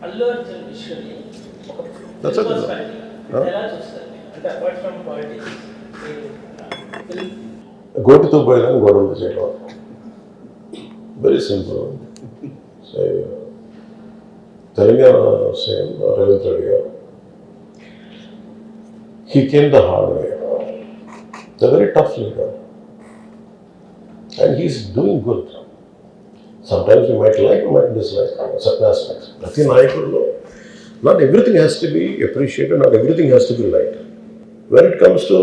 అల్లు అర్జున్ విషయాన్ని That's okay. ఎలా చూస్తారు అంటే అపార్ట్ ఫ్రమ్ పాలిటిక్స్ గోటితో పోయినా గొడవలు చేయడం very simple. Telangana CM Revanth Reddy గారు he came the hard way. The very tough leader. And he's doing good. Sometimes you might like, you might dislike certain aspects. Nothing I could know. Not everything has to be appreciated, not everything has to be liked. When it comes to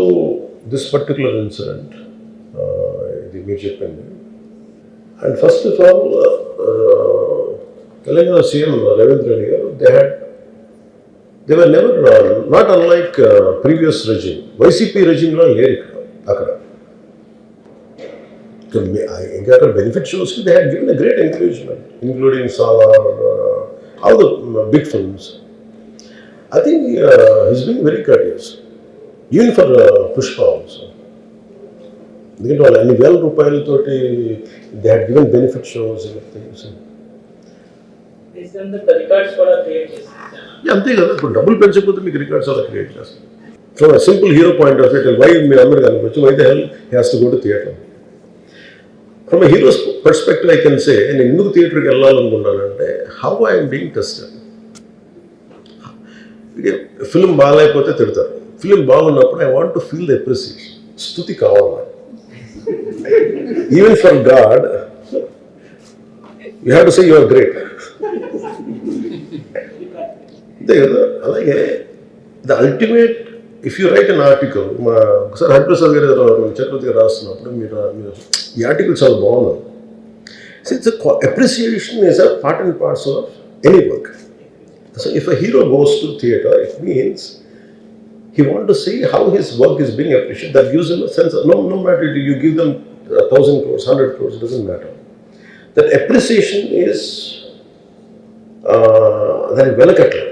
this particular incident, the major pending, and first of all, Telangana CM Ravindra Reddy, they were never, not unlike previous regime. YCP regime lo leru akkada. Because benefit shows they had given a great encouragement, including Salar, all the big films. I think he's being very courteous, even for Pushpa also. They had given benefit shows and things. Records కూడా create చేస్తారు. అంతే కదా, ఇప్పుడు డబ్బులు పెంచకపోతే మీకు records అలా create చేస్తారు. From a simple hero point of view, why మీరు అందరూ కనుకోవచ్చు, why the hell has to go to theatre. From a hero's perspective I can say, నేను ఎందుకు థియేటర్కి వెళ్ళాలనుకున్నానంటే how I'm being tested. Film బాగాలేకపోతే తిడతారు, ఫిల్మ్ బాగున్నప్పుడు I want to feel the appreciation. స్తుతి కావాలి. Even for God you have to say you are great. అంతే కదా. అలాగే the ultimate, if you write an article, ఒకసారి హరిప్రసాద్ గారు చక్రవర్తి గారు రాస్తున్నప్పుడు మీరు ఈ ఆర్టికల్ చాలా బాగుంది. So it's appreciation is a part and parcel of any work. So if a hero goes to theatre, it means he want to see how his work is being appreciated. That gives him a sense of, no matter you give them 1,000 crores, 100 crores, it doesn't matter. That appreciation is that is velakatla.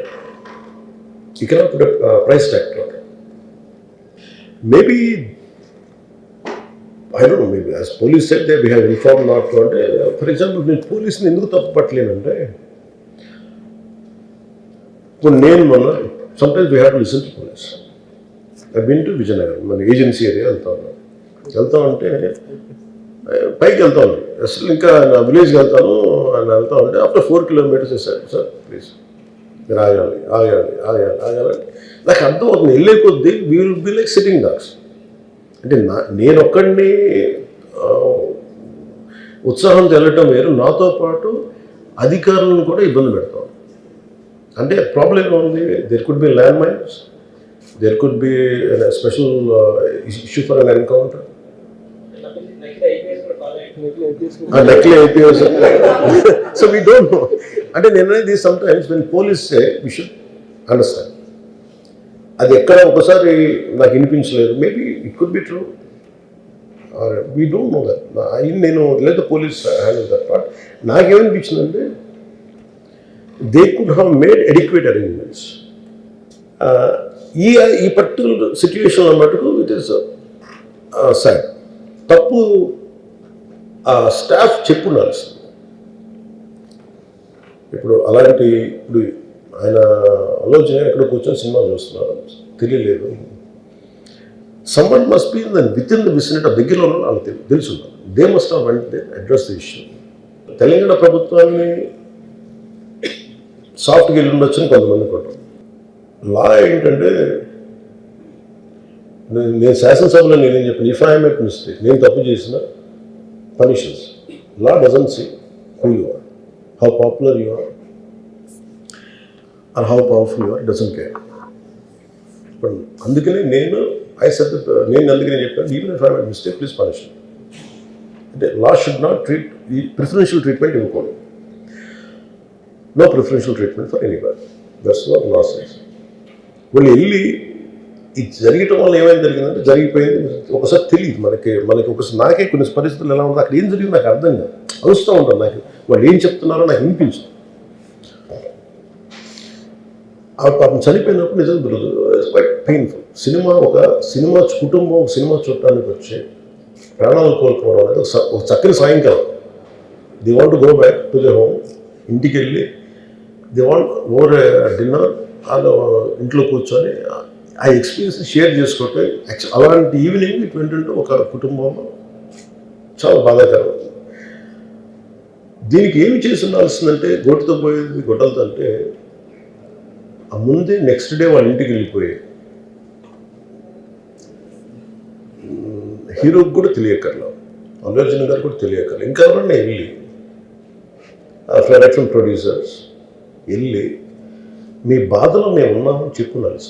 You cannot put a price tag to it. Maybe, I don't know, maybe as police said that we have informed not to. For example, నేను పోలీసుని ఎందుకు తప్పు పట్టలేనంటే, ఇప్పుడు నేను మొన్న sometimes we have to listen to police. I've been to Vijayanagar, మన agency area వెళ్తా ఉంటే పైకి వెళ్తా ఉన్నాను, అసలు ఇంకా నా విలేజ్కి వెళ్తాను అని వెళ్తా ఉంటే ఆఫ్టర్ 4 kilometers వేసారు, సార్ ప్లీజ్ మీరు ఆగాలి ఆగాలి ఆగాలి ఆగాలి. నాకు అర్థం అవుతుంది, వెళ్ళే కొద్దీ we will be like sitting dogs. అంటే నేను ఒక్కడిని ఉత్సాహంతో వెళ్ళటం వేరు, నాతో పాటు అధికారులను కూడా ఇబ్బంది పెడతాం. అంటే ప్రాబ్లం ఉంది, there could be land mines, there could be special issue for an encounter. నకిలీ IPS. So we don't know. అంటే నేను అనేది sometimes when police say we should understand. అది ఎక్కడ ఒకసారి నాకు వినిపించలేదు, maybe it could be true, we don't know that. నేను లేదా పోలీస్ హ్యాండిల్ దట్ పార్ట్. నాకేమనిపించిందంటే they could have made adequate arrangements. ఈ పర్టికులర్ సిచ్యువేషన్లో మటుకు ఇట్ ఈస్ సాడ్. తప్పు స్టాఫ్ చెప్పుండాల్సింది. ఇప్పుడు అలాంటి, ఇప్పుడు ఆయన ఆలోచన ఎక్కడ కూర్చొని సినిమా చూస్తున్నారు తెలియలేదు. Someone must be with in the vicinity, దగ్గరలో ఉన్న వాళ్ళకి తెలుసు. They must have vent address the issue. Telangana ప్రభుత్వాన్ని సాఫ్ట్గా వెళ్ళి ఉండొచ్చని కొంతమంది కొట్టాం. లా ఏంటంటే, నేను శాసనసభలో నేనేం చెప్పాను, ఇఫ్ ఐ మేక్ మిస్టేక్, నేను తప్పు చేసిన punishments. Law doesn't see who you are, how popular you are or how powerful you are, doesn't care. But అందుకనే నేను అందుకనే చెప్పాను, even if I make mistake please punish. అంటే లా షుడ్ నాట్ ట్రీట్, ఈ preferential treatment ఇవ్వకూడదు. No preferential treatment for anybody. That's what law says. వాళ్ళు వెళ్ళి ఇది జరగటం వల్ల ఏమైనా జరిగిందంటే జరిగిపోయింది. ఒకసారి తెలియదు మనకి ఒకసారి నాకే కొన్ని పరిస్థితులు ఎలా ఉందో అక్కడ ఏం జరిగింది నాకు అర్థం కాదు, అరుస్తూ ఉంటాను. నాకు వాళ్ళు ఏం చెప్తున్నారో నాకు వినిపించదు. ఆ పాపం చనిపోయినప్పుడు నిజంగా క్వైట్ పెయిన్ఫుల్. సినిమా కుటుంబం ఒక సినిమా చూడటానికి వచ్చి ప్రాణాలు కోల్పోవడం అనేది ఒక చక్కని సాయంకాలం. They want to go back to the home. ఇంటికి వెళ్ళి దే వాంట్ ఓవర్ డిన్నర్ వాళ్ళు ఇంట్లో కూర్చొని ఆ ఎక్స్పీరియన్స్ షేర్ చేసుకోవటం. అలాంటి ఈవినింగ్ ఇటు ఏంటంటే ఒక కుటుంబంలో చాలా బాధాకరం. దీనికి ఏమి చేసి ఉండాల్సిందంటే గొడ్డుతో పోయేది గొడ్డలతో అంటే ఆ ముందే నెక్స్ట్ డే వాళ్ళ ఇంటికి వెళ్ళిపోయి హీరోకి కూడా తెలియకర్లా, అల్లు అర్జున్ గారు కూడా తెలియకర్లా, ఇంకా ఎవరన్నా వెళ్ళి డైరెక్షన్ ప్రొడ్యూసర్స్ వెళ్ళి మీ బాధలో మేము ఉన్నామని చెప్పుకోవాలి.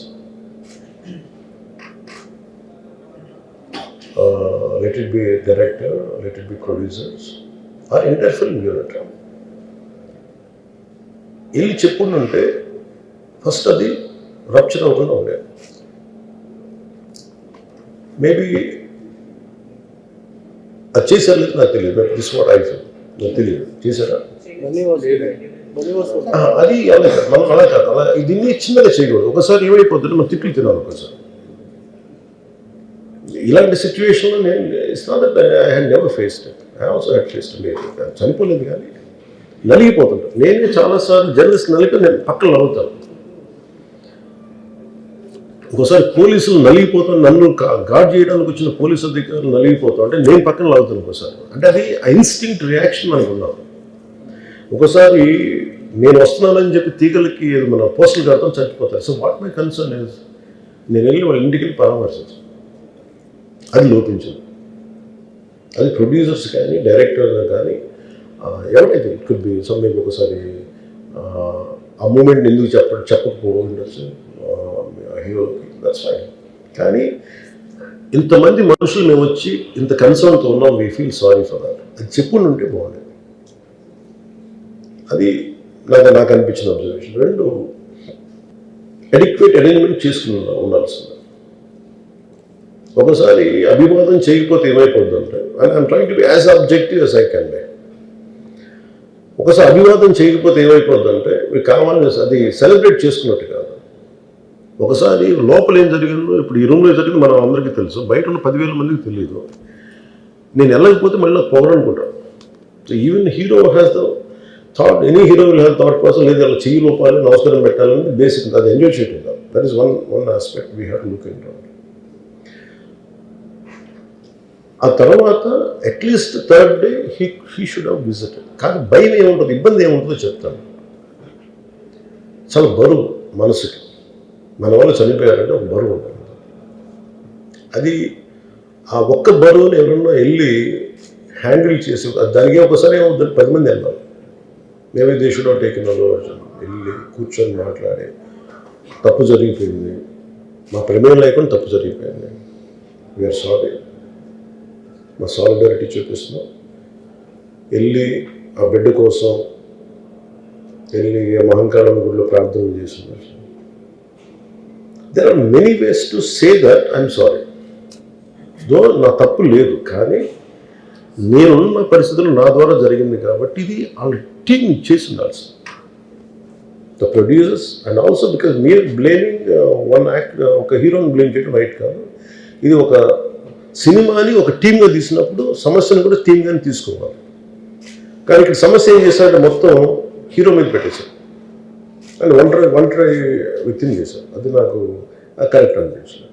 Let it be director, let it be producers or entire film unit వెళ్ళి చెప్పుకుంటుంటే ఫస్ట్ అది రప్చర్ అవ్వకుండా ఉండేది. మేబీ అది చేశారు లేదు నాకు తెలియదు, but this what I feel, నాకు తెలియదు చేశారా అది మనం అలా కాదు. అలా దీన్ని చిన్నగా చేయకూడదు. ఒకసారి ఏమైపోతుంటే మనం తిట్లు తినాలి. ఒకసారి ఇలాంటి సిచ్యువేషన్లో నేను it's not that I had never faced it, I also had faced. లేదు చనిపోలేదు కానీ నలిగిపోతుంటాను. నేనే చాలాసార్లు జర్నలిస్ట్ నలిపి నేను పక్కన నవ్వుతాను. ఒకసారి పోలీసులు నలిగిపోతాను, నన్ను గార్డ్ చేయడానికి వచ్చిన పోలీసు అధికారులు నలిగిపోతాం అంటే నేను పక్కన లాగుతాను ఒకసారి. అంటే అది ఇన్స్టింక్ట్ రియాక్షన్ అనుకున్నాను. ఒకసారి నేను వస్తున్నానని చెప్పి తీగలకి మన పోస్టులు కడతాం చచ్చిపోతారు. So what my concern is నేను వెళ్ళి వాళ్ళ ఇంటికి వెళ్ళి పరామర్శించాను. అది లోపించింది. అది ప్రొడ్యూసర్స్ కానీ డైరెక్టర్ కానీ ఎవరైతే ఇట్ కుడ్ బి సమ్థింగ్ ఒకసారి ఆ మూమెంట్ ఎందుకు చెప్పకపోవడం ఉండొచ్చు హీరోకి, దట్స్ ఫైన్. కానీ ఇంతమంది మనుషులు మేము వచ్చి ఇంత కన్సర్న్తో ఉన్నాం, we feel sorry for that, అది చెప్పుకుని ఉంటే బాగుండేది. అది నాకు అనిపించిన అబ్జర్వేషన్. రెండు అడిక్వేట్ అరేంజ్మెంట్ చేసుకుని ఉండాల్సింది. ఒకసారి అభివాదం చేయకపోతే ఏమైపోద్ది అంటే I'm trying to be as objective as I can be. ఒకసారి అభివాదం చేయకపోతే ఏమైపోద్ది అంటే మీకు కావాలని అది సెలబ్రేట్ చేసుకున్నట్టు కాదు. ఒకసారి లోపల ఏం జరిగిందో ఇప్పుడు ఈ రూమ్లో జరిగింది మనం అందరికీ తెలుసు, బయట ఉన్న 10,000 మందికి తెలియదు. నేను వెళ్ళకపోతే మళ్ళీ నాకు పొగరనుకుంటాను. So even hero has the thought, any hero will have thought కోసం లేదు అలా చెయ్యి లోపాలి నమస్కారం పెట్టాలని బేసిక్ అది ఎంజాయ్ చేయటం కాదు. That is one aspect we have to look in to. ఆ తర్వాత at least third day he should have visited. కానీ భయం ఏముంటుంది, ఇబ్బంది ఏముంటుందో చెప్తాను. చాలా బరువు మనసుకి, మన వాళ్ళు చనిపోయారంటే ఒక బరువు ఉంటుంది. అది ఆ ఒక్క బరువుని ఎవరన్నా వెళ్ళి హ్యాండిల్ చేసి దానికి ఒకసారి ఏమవుతుంది 10 మంది వెళ్ళాలి. మేమే దే షుడ్ హావ్ టేకెన్ వెళ్ళి కూర్చొని మాట్లాడి తప్పు జరిగిపోయింది, మా ప్రమేయం లేకుండా తప్పు జరిగిపోయింది, వీఆర్ సారీ, మా సాలిడారిటీ చూపిస్తున్నాం. వెళ్ళి ఆ బిడ్డ కోసం వెళ్ళి మహంకాళమ్మ గుడిలో ప్రార్థన చేస్తున్నారు. There are many ways to say that I'm sorry. Though నా తప్పు లేదు, కానీ నేనున్న పరిస్థితులు నా ద్వారా జరిగింది కాబట్టి ఇది వాళ్ళ టీమ్ చేసి ఉండాల్సింది. The producers and also because మీరు బ్లేమింగ్ వన్ యాక్ట్, ఒక హీరోని బ్లేమ్ చేయడం రైట్ కాదు. ఇది ఒక సినిమాని ఒక టీమ్గా తీసినప్పుడు సమస్యను కూడా టీమ్గానే తీసుకోవాలి. కానీ ఇక్కడ సమస్య ఏం చేశారంటే మొత్తం హీరో మీద పెట్టేశారు అండ్ ఒంటరి విత్ ఇన్ చేశారు. అది నాకు కరెక్ట్ అనిపించింది.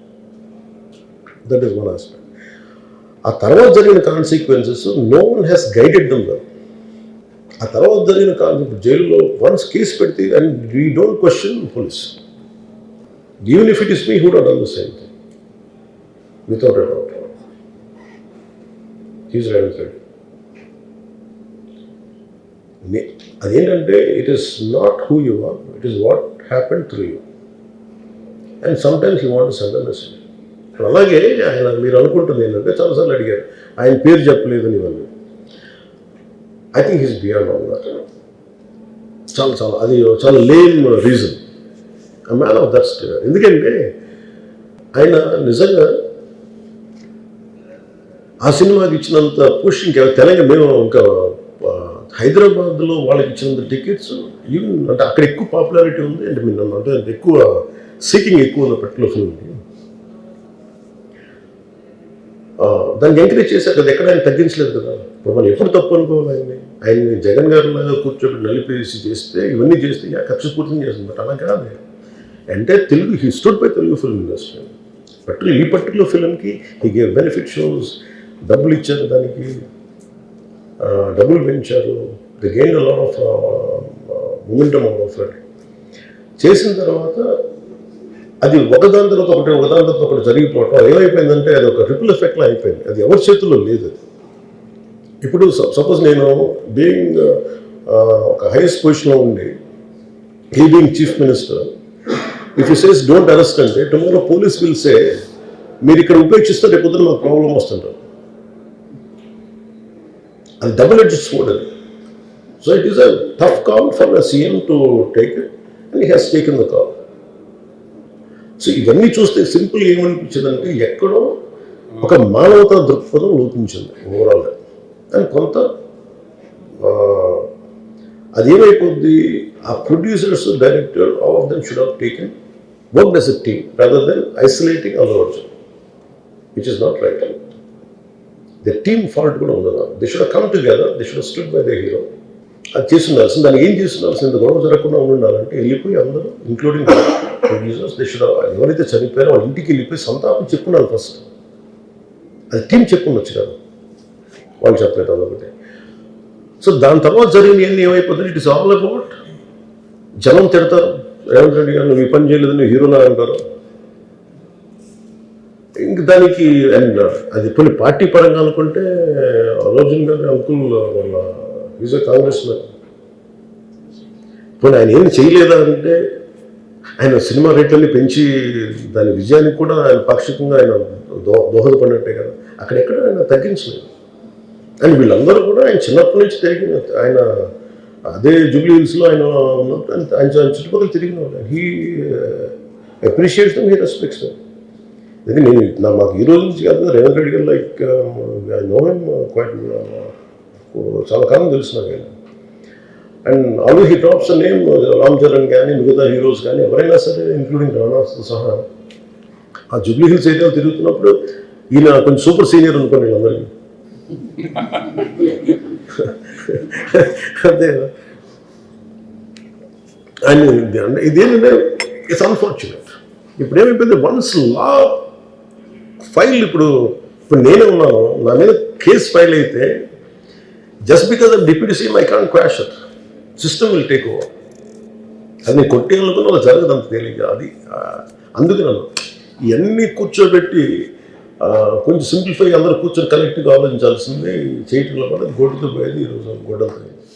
That is one aspect. ఆ తర్వాత జరిగిన consequences no one has guided them well. ఆ తర్వాత జరిగిన కాన్సెప్ట్ జైల్లో వన్స్ కేసు పెడితే and we don't question police, even if it is me who don't done the same thing without a doubt. He's right. అదేంటంటే it is not who you are, it is what happen through you and sometimes you want to send a message. అలాగే ఆయన మీరు అనుకుంటుంది ఏంటంటే చాలాసార్లు అడిగారు ఆయన పేరు చెప్పలేదని ఇవన్నీ. I think he's beyond all that. చాలా అది చాలా lame reason, a man of that state. ఎందుకంటే ఆయన నిజంగా ఆ సినిమాకి ఇచ్చినంత పుష్ ఇంకా తెలంగాణ మేము ఇంకా హైదరాబాద్లో వాళ్ళకి ఇచ్చినంత టికెట్స్ ఈవెన్ అంటే అక్కడ ఎక్కువ పాపులారిటీ ఉంది అంటే మీరు అంటే ఎక్కువ సీకింగ్ ఎక్కువ ఉన్న పర్టికులర్ ఫిల్మ్కి. దాన్ని ఎంకరేజ్ చేశారు కదా, ఎక్కడ ఆయన తగ్గించలేదు కదా. ఇప్పుడు మనం ఎప్పుడు తప్పు అనుకోవాలి ఆయన్ని. ఆయన్ని జగన్ గారిలాగా కూర్చోబెట్టి నలిపేసి చేస్తే ఇవన్నీ చేస్తే కక్షపూర్తిని చేస్తుంది. బట్ అలా కాదు. అంటే Telugu he stood by Telugu film industry. ఈ పర్టికులర్ ఫిల్మ్కి హీ గేవ్ బెనిఫిట్ షోస్, డబ్బులు ఇచ్చారు, దానికి డబ్బులు పెంచారు. The gain a lot of momentum of it. చేసిన తర్వాత అది ఒకదాని తర్వాత ఒకటి జరిగిపోవటం ఏమైపోయిందంటే అది ఒక రిపుల్ ఎఫెక్ట్లో అయిపోయింది. అది ఎవరి చేతుల్లో లేదు. అది ఇప్పుడు సపోజ్ నేను బీయింగ్ ఒక హైయెస్ట్ పొజిషన్లో ఉండి he being chief minister, if you says don't arrest అంటే టుమారో పోలీస్ విల్ సే మీరు ఇక్కడ ఉపేక్షిస్తే రేపు పొద్దున మాకు ప్రాబ్లం వస్తుంటారు. అది డబుల్ ఎడ్జ్డ్ స్వోర్డ్ అది. So it is a tough call for the CM to take it and he has taken the call. So ఇవన్నీ చూస్తే సింపుల్ ఏమనిపించిందంటే ఎక్కడో ఒక మానవతా దృక్పథం లోపించింది ఓవరాల్గా. అండ్ కొంత అదేమైపోద్ది, ఆ producers, director, all of them should have taken work as a team rather than isolating Allu Arjun, which is not right. The team fault కూడా ఉండదు. They should come together, they should stood by the hero. అది చేస్తుండాల్సింది. దాన్ని ఏం చేస్తుండాల్సింది, గొడవ జరగకుండా ఉండాలంటే వెళ్ళిపోయి అందరూ ఇంక్లూడింగ్ ప్రొడ్యూసర్స్ దే షుడ్, ఎవరైతే చనిపోయారో వాళ్ళ ఇంటికి వెళ్ళిపోయి సంతాపం చెప్పున్నారు ఫస్ట్. అది టీం చెప్పుండొచ్చు కదా, వాళ్ళు చెప్పలేదు అదొకటి. సో దాని తర్వాత జరిగినవన్నీ ఏమైపోతుంది, ఇట్ ఇస్ ఆల్ అబౌట్ జనం తిడతారు, రేవంత్ రెడ్డి గారు నువ్వు ఈ పని చేయలేదని హీరోలా అంటారు. ఇంక దానికి అండ్ అది కొన్ని పార్టీ పరంగా అనుకుంటే అర్జున్ గారి అంకుల్ వాళ్ళ ఈజ్ ఏ కాంగ్రెస్ మ్యాన్. పోనీ ఆయన ఏమి చేయలేదా అంటే ఆయన సినిమా రేట్లన్నీ పెంచి దాని విజయానికి కూడా ఆయన పాక్షికంగా ఆయన దోహదపడినట్టే కదా. అక్కడెక్కడ ఆయన తగ్గించలేదు. అండ్ వీళ్ళందరూ కూడా ఆయన చిన్నప్పటి నుంచి తిరిగిన, ఆయన అదే జూబ్లీ హిల్స్లో ఆయన ఉన్నప్పుడు ఆయన చుట్టుపక్కల తిరిగిన వాళ్ళు. He appreciates them, he respects them. ఎందుకంటే నేను మాకు ఈ రోజు నుంచి కాదు, రేవంత్ రెడ్డి గారు like I know him quite, చాలా కాలం తెలుసు నాకు ఆయన. And always he drops name Ram Charan కానీ మిగతా హీరోస్ కానీ ఎవరైనా సరే ఇంక్లూడింగ్ రాణాతో సహా ఆ జూబ్లీ హిల్స్ ఏరియాలో తిరుగుతున్నప్పుడు ఈయన కొంచెం సూపర్ సీనియర్ అనుకోండి వీళ్ళందరికీ. అదే ఆయన ఇదేంటంటే ఇట్స్ అన్ఫార్చునేట్. ఇప్పుడు ఏమైపోయింది, వన్స్ లా ఫైల్ ఇప్పుడు నేనే ఉన్నాను, నా మీద కేసు ఫైల్ అయితే just because of deputy CM I can't quash it, system will take over. అది నేను కొట్టేయాలనుకున్నా అలా జరగదు అంత తేలిక. అది అందుకు నన్ను ఇవన్నీ కూర్చోబెట్టి కొంచెం సింప్లిఫై అందరూ కూర్చొని కలెక్టివ్గా ఆలోచించాల్సింది చేయటంలో కూడా గొడ్డుతో పోయేది ఈరోజు గొడ్డలతో.